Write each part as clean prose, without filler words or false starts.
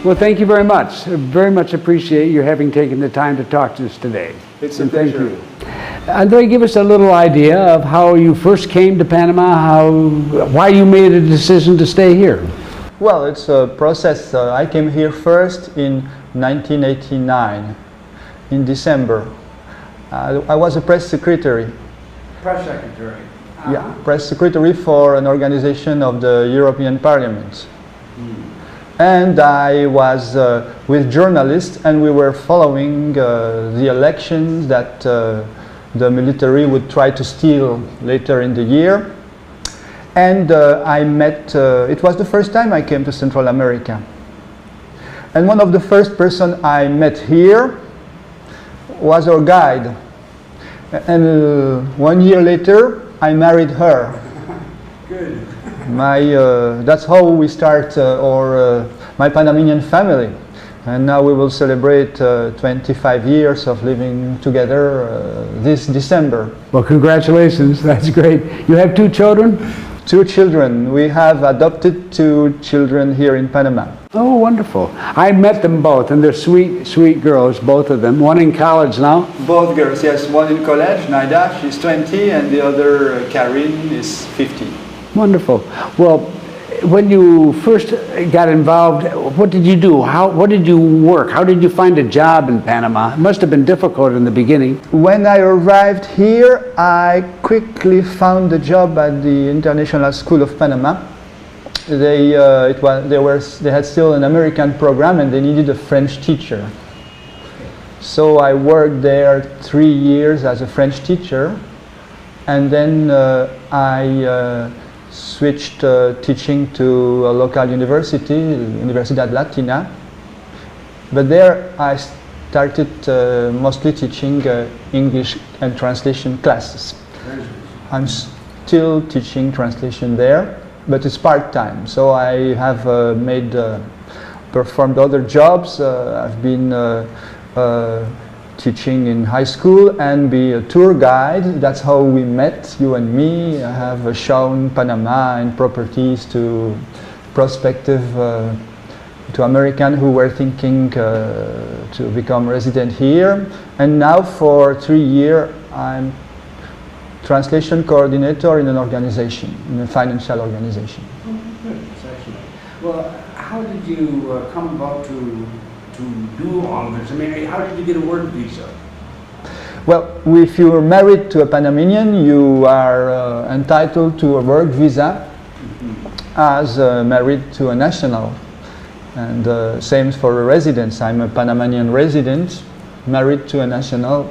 Well, thank you very much. I very much appreciate you having taken the time to talk to us today. It's a pleasure. André, give us a little idea of how you first came to Panama, why you made a decision to stay here. Well, it's a process. I came here first in 1989, in December. I was a press secretary. Press secretary. Yeah, press secretary for an organization of the European Parliament. And I was with journalists, and we were following the elections that the military would try to steal later in the year. And I met, it was the first time I came to Central America. And one of the first person I met here was our guide. And 1 year later, I married her. Good. That's how we start my Panamanian family. And now we will celebrate 25 years of living together this December. Well, congratulations. That's great. You have 2 children? 2 children. We have adopted 2 children here in Panama. Oh, wonderful. I met them both, and they're sweet, sweet girls, both of them. One in college now. Both girls, yes. One in college, Naida, she's 20, and the other, Karin, is 50. Wonderful. Well, when you first got involved, what did you do? What did you work? How did you find a job in Panama? It must have been difficult in the beginning. When I arrived here, I quickly found a job at the International School of Panama. They had still an American program, and they needed a French teacher. So I worked there 3 years as a French teacher, and then I switched teaching to a local university, Universidad Latina. But there I started mostly teaching English and translation classes. I'm still teaching translation there, but it's part-time. So I have performed other jobs. I've been teaching in high school and be a tour guide. That's how we met, you and me. I have shown Panama and properties to prospective, to Americans who were thinking to become resident here. And now for 3 years, I'm translation coordinator in an organization, in a financial organization. Oh, good. That's excellent. Well, how did you come about to do all of this? I mean, how did you get a work visa? Well, if you are married to a Panamanian, you are entitled to a work visa as married to a national. And same for a residence. I'm a Panamanian resident, married to a national.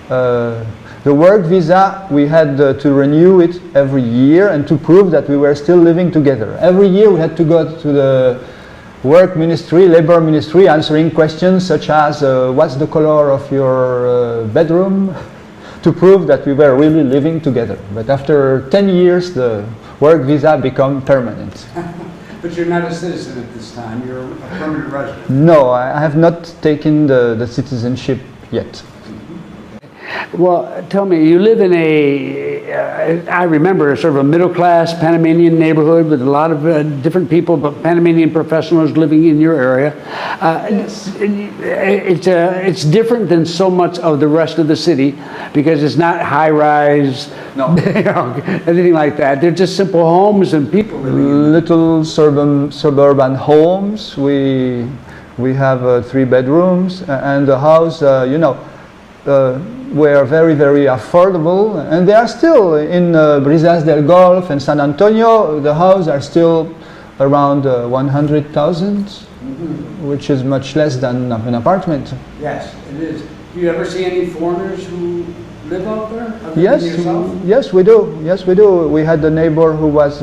The work visa, we had to renew it every year and to prove that we were still living together. Every year we had to go to the work ministry, labor ministry, answering questions such as what's the color of your bedroom, to prove that we were really living together. But after 10 years, the work visa became permanent. But you're not a citizen at this time, you're a permanent resident. No, I have not taken the citizenship yet. Well, tell me, you live in I remember sort of a middle-class Panamanian neighborhood with a lot of different people, but Panamanian professionals living in your area. It's different than so much of the rest of the city because it's not high-rise, no. Anything like that. They're just simple homes and people living. Little suburban homes. We have 3 bedrooms, and the house, were very, very affordable, and they are still in Brisas del Golf and San Antonio. The houses are still around 100,000, which is much less than an apartment. Yes, it is. Do you ever see any foreigners who live out there? Yes, we do. Yes, we do. We had a neighbor who was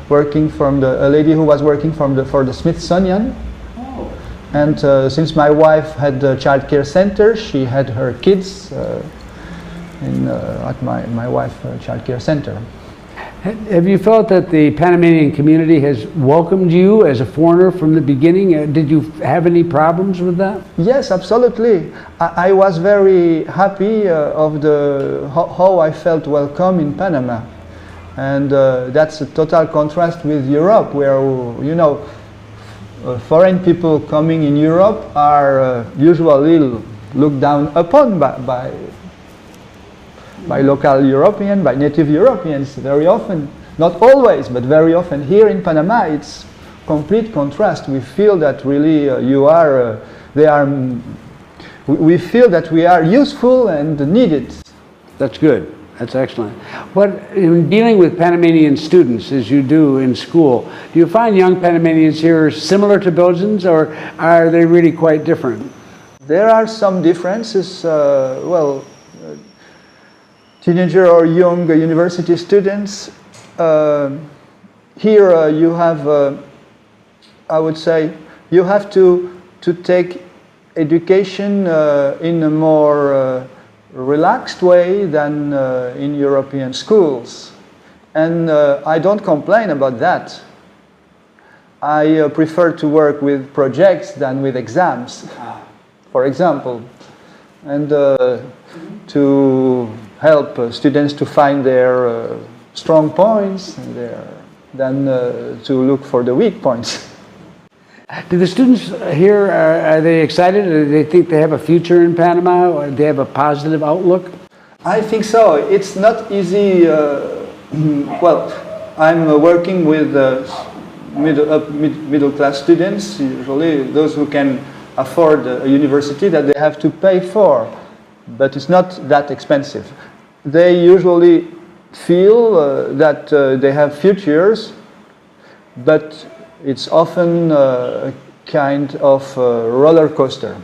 working a lady who was working for the Smithsonian. And since my wife had a child care center, she had her kids at my wife's child care center. Have you felt that the Panamanian community has welcomed you as a foreigner from the beginning? Did you have any problems with that? Yes, absolutely. I was very happy of how I felt welcome in Panama. And that's a total contrast with Europe, where, foreign people coming in Europe are usually looked down upon by local Europeans, by native Europeans, very often. Not always, but very often. Here in Panama, it's complete contrast. We feel that really we feel that we are useful and needed. That's good. That's excellent. What, in dealing with Panamanian students, as you do in school, do you find young Panamanians here similar to Belgians, or are they really quite different? There are some differences. Teenager or young university students. Here you have, I would say, you have to take education in a more relaxed way than in European schools. And I don't complain about that. I prefer to work with projects than with exams, for example, and to help students to find their strong points than to look for the weak points. Do the students here, are they excited? Do they think they have a future in Panama? Or do they have a positive outlook? I think so. It's not easy. Well, I'm working with middle class students, usually those who can afford a university that they have to pay for, but it's not that expensive. They usually feel that they have futures, but it's often a kind of roller coaster.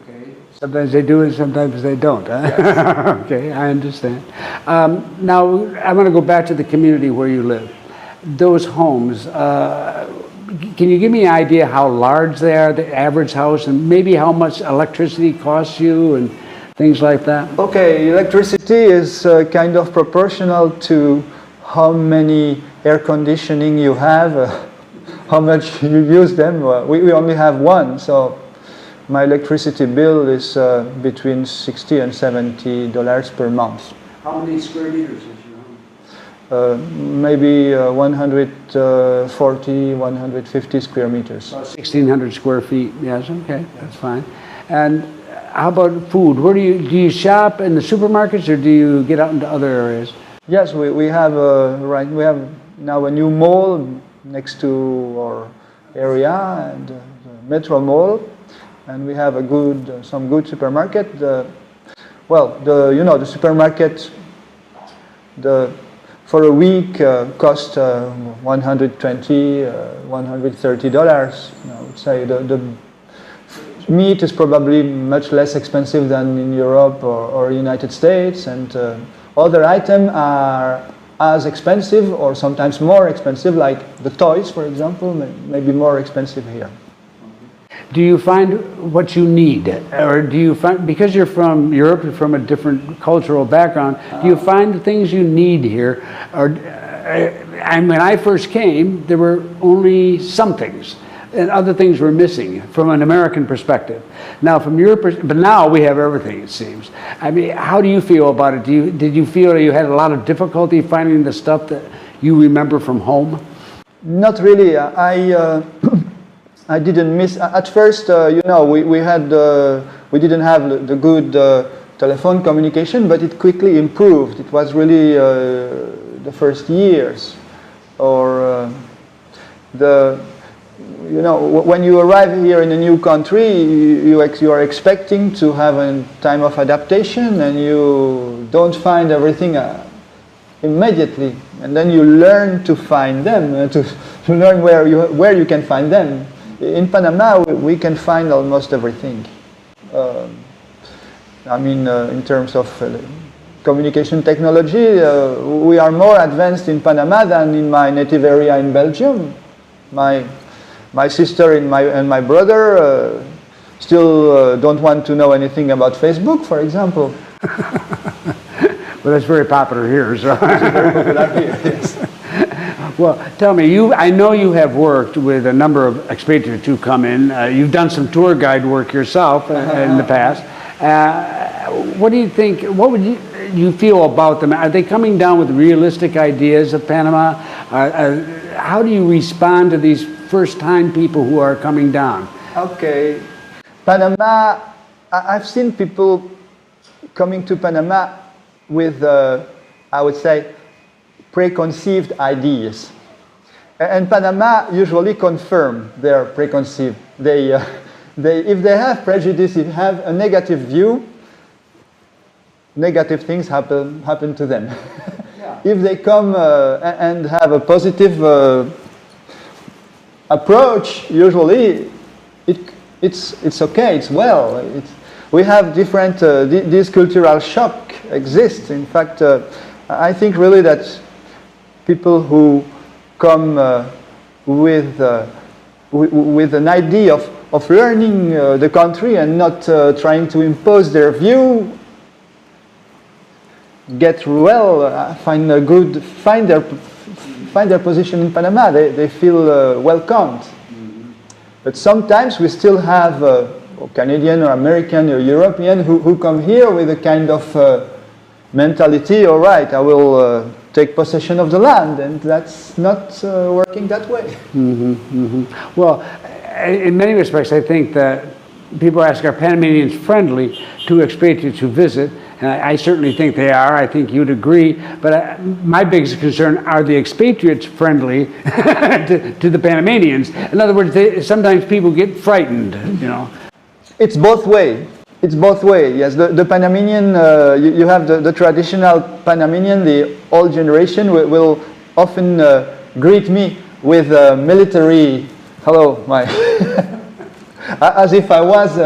Okay. Sometimes they do and sometimes they don't. Huh? Yes. Okay, I understand. Now, I want to go back to the community where you live. Those homes, can you give me an idea how large they are, the average house, and maybe how much electricity costs you and things like that? Okay, electricity is kind of proportional to how many air conditioning you have, how much you use them. We only have one, so my electricity bill is between $60 and $70 per month. How many square meters is your home? Maybe 140, 150 square meters. 1,600 square feet, yes, okay, that's fine. And how about food? Where do you shop in the supermarkets, or do you get out into other areas? Yes, we have we have now a new mall next to our area, and the Metro Mall, and we have some good supermarket. The supermarket for a week cost $120, $130. I would say the meat is probably much less expensive than in Europe or United States, and other items are as expensive or sometimes more expensive, like the toys, for example, may be more expensive here. Do you find what you need, or do you find, because you're from Europe, you're from a different cultural background, do you find the things you need here? Or, and when I first came, there were only some things, and other things were missing from an American perspective. Now, from your but now we have everything, it seems. I mean, how do you feel about it? Did you feel you had a lot of difficulty finding the stuff that you remember from home? Not really. I didn't miss. At first, we didn't have the good telephone communication, but it quickly improved. It was really the first years, or when you arrive here in a new country, you are expecting to have a time of adaptation, and you don't find everything immediately, and then you learn to find them, to learn where you can find them. In Panama, we can find almost everything. In terms of communication technology, we are more advanced in Panama than in my native area in Belgium. My sister and my brother still don't want to know anything about Facebook, for example. Well, that's very popular here, so. It's very popular here, yes. Well, tell me, I know you have worked with a number of expatriates who come in. You've done some tour guide work yourself in the past. What do you think, what would you feel about them? Are they coming down with realistic ideas of Panama? How do you respond to these first-time people who are coming down? Okay. Panama, I've seen people coming to Panama with, I would say, preconceived ideas. And Panama usually confirm their preconceived. If they have prejudice, if they have a negative view, negative things happen to them. Yeah. If they come and have a positive approach, usually it's okay, it's well. We have different, this cultural shock exists. In fact, I think really that people who come with an idea of learning the country and not trying to impose their view get well, find their position in Panama. They feel welcomed. Mm-hmm. But sometimes we still have Canadian or American or European who come here with a kind of mentality. All right, I will take possession of the land, and that's not working that way. Mm-hmm, mm-hmm. Well, in many respects, I think that people ask, are Panamanians friendly to expatriates who visit? And I certainly think they are. I think you'd agree. But my biggest concern, are the expatriates friendly to the Panamanians? In other words, sometimes people get frightened, you know. It's both ways. It's both ways, yes. The Panamanian, you have the traditional Panamanian, the old generation will often greet me with military, hello, my, as if I was,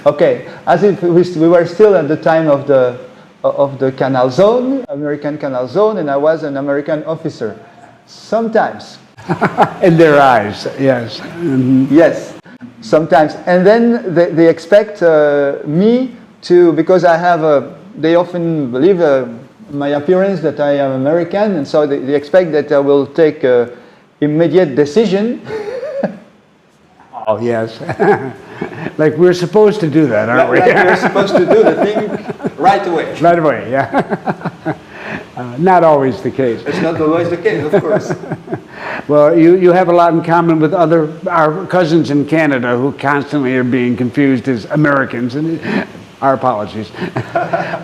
okay, as if we were still at the time of the Canal Zone, American Canal Zone, and I was an American officer. Sometimes. In their eyes, yes. Mm-hmm. Yes. Sometimes, and then they expect me to, because I have they often believe my appearance that I am American, and so they expect that I will take immediate decision. Oh yes, like we're supposed to do that, aren't we? Like we're supposed to do the thing right away. Right away, yeah. Not always the case. It's not always the case, of course. Well, you have a lot in common with our cousins in Canada who constantly are being confused as Americans, and our apologies.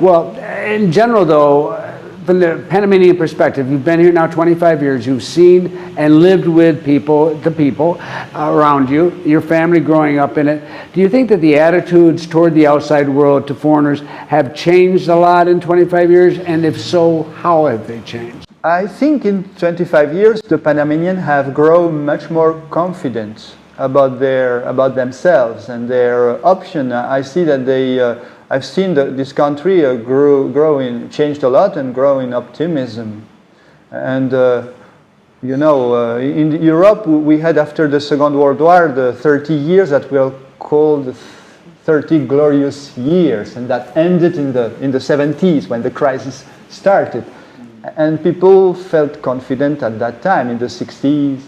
Well, in general, though, from the Panamanian perspective, you've been here now 25 years. You've seen and lived with the people around you, your family growing up in it. Do you think that the attitudes toward the outside world to foreigners have changed a lot in 25 years? And if so, how have they changed? I think in 25 years, the Panamanians have grown much more confident about themselves and their option. I see that I've seen this country changed a lot and grow in optimism. And you know, in Europe, we had after the Second World War the 30 years that were called 30 glorious years, and that ended in the 70s when the crisis started. And people felt confident at that time, in the 60s,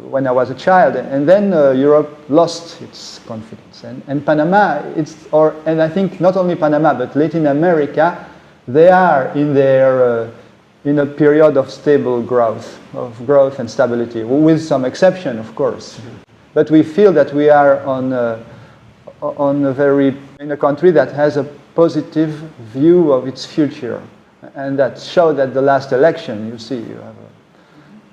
when I was a child. And then Europe lost its confidence. And Panama, and I think not only Panama, but Latin America, they are in a period of stable growth, and stability, with some exception, of course. But we feel that we are in a country that has a positive view of its future. And that showed at the last election, you see,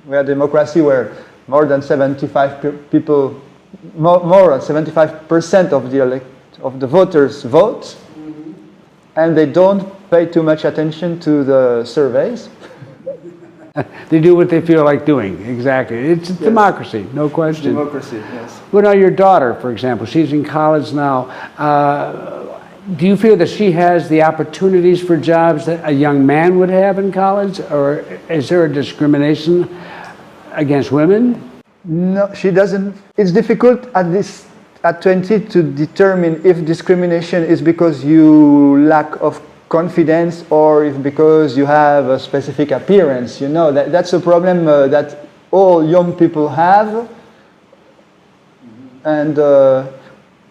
we had a democracy where more than 75% of the voters vote, mm-hmm. And they don't pay too much attention to the surveys. They do what they feel like doing, exactly. It's yes. Democracy, no question. Democracy, yes. Well, now your daughter, for example, she's in college now. Do you feel that she has the opportunities for jobs that a young man would have in college, or is there a discrimination against women? No, she doesn't. It's difficult at 20 to determine if discrimination is because you lack of confidence or if because you have a specific appearance. You know, that's a problem that all young people have, and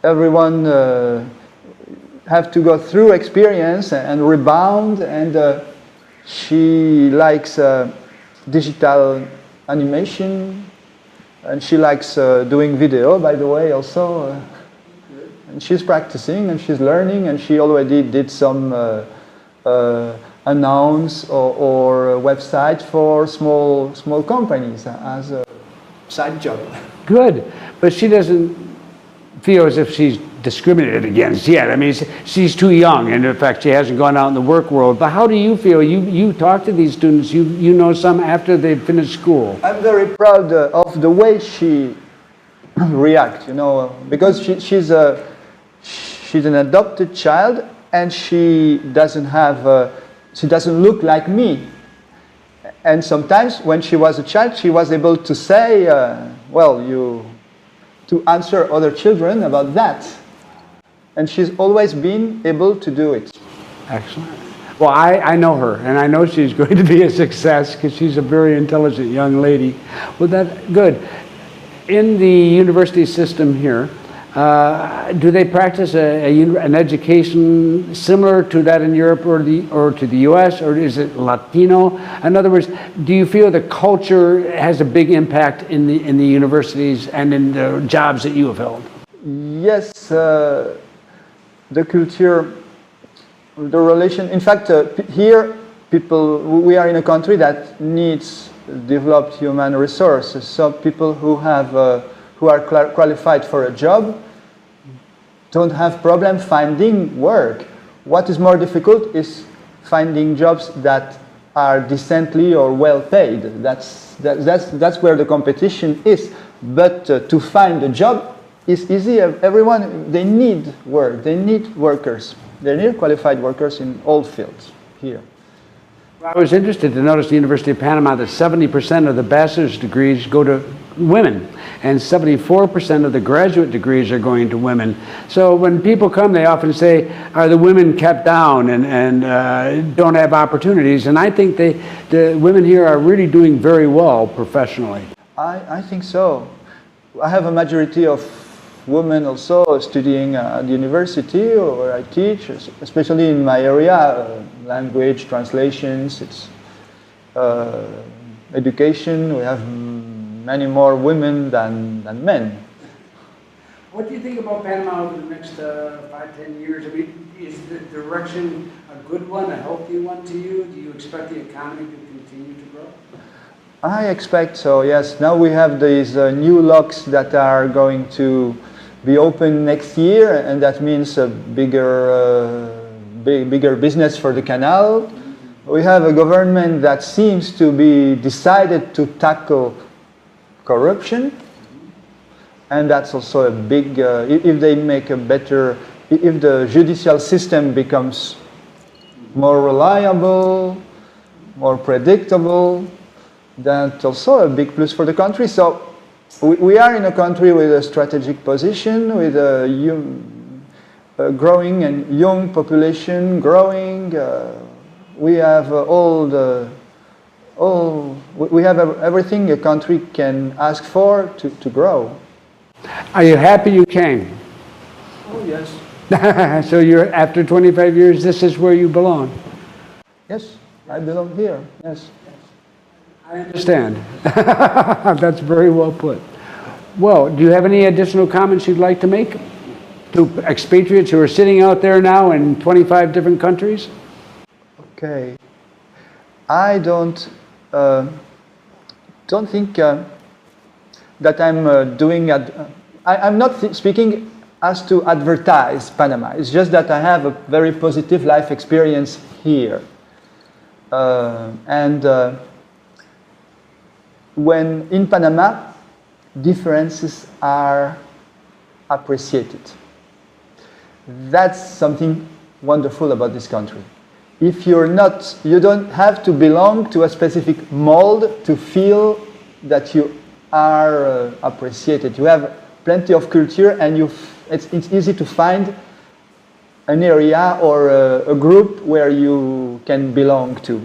everyone have to go through experience and rebound, and she likes digital animation, And she likes doing video, by the way, also. And she's practicing and she's learning, and she already did some announce or a website for small companies as a side job. Good, but she doesn't feel as if she's discriminated against yet. I mean, she's too young, and in fact, she hasn't gone out in the work world. But how do you feel? You talk to these students. You know some after they've finished school. I'm very proud of the way she reacts. You know, because she's an adopted child, and she doesn't look like me. And sometimes when she was a child, she was able to say, to answer other children about that. And she's always been able to do it. Excellent. Well, I know her, and I know she's going to be a success because she's a very intelligent young lady. Well, that's good. In the university system here, do they practice an education similar to that in Europe or to the U.S., or is it Latino? In other words, do you feel the culture has a big impact in the universities and in the jobs that you have held? Yes, the culture, the relation. In fact, here we are in a country that needs developed human resources. So people who are qualified for a job don't have problem finding work. What is more difficult is finding jobs that are decently or well paid. That's where the competition is. But to find a job is easy. Everyone, they need work. They need workers. They need qualified workers in all fields here. I was interested to notice the University of Panama that 70% of the bachelor's degrees go to women, and 74% of the graduate degrees are going to women. So when people come, they often say, are the women kept down and don't have opportunities? And I think the women here are really doing very well professionally. I think so. I have a majority of women also studying at the university where I teach, especially in my area, language, translations, it's education. We have many more women than men. What do you think about Panama over the next 5-10 years? I mean, is the direction a good one, a healthy one to you? Do you expect the economy to continue to grow? I expect so, yes. Now we have these new locks that are going to be open next year, and that means a bigger business for the canal. We have a government that seems to be decided to tackle corruption, and that's also a big, if they make a better, if the judicial system becomes more reliable, more predictable, that's also a big plus for the country. So we are in a country with a strategic position, with a growing and young population growing. We have we have everything a country can ask for to grow. Are you happy you came? Oh yes. So you're, after 25 years, this is where you belong? Yes, I belong here, yes. I understand. That's very well put. Well, do you have any additional comments you'd like to make to expatriates who are sitting out there now in 25 different countries? Okay. I don't think that I'm doing. I'm not speaking as to advertise Panama. It's just that I have a very positive life experience here, when in Panama, differences are appreciated. That's something wonderful about this country. If you don't have to belong to a specific mold to feel that you are appreciated. You have plenty of culture, and it's easy to find an area or a group where you can belong to.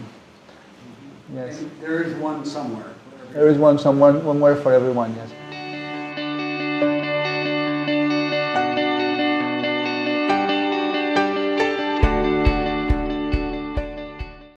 Yes. And there is one somewhere. There is one somewhere for everyone, yes.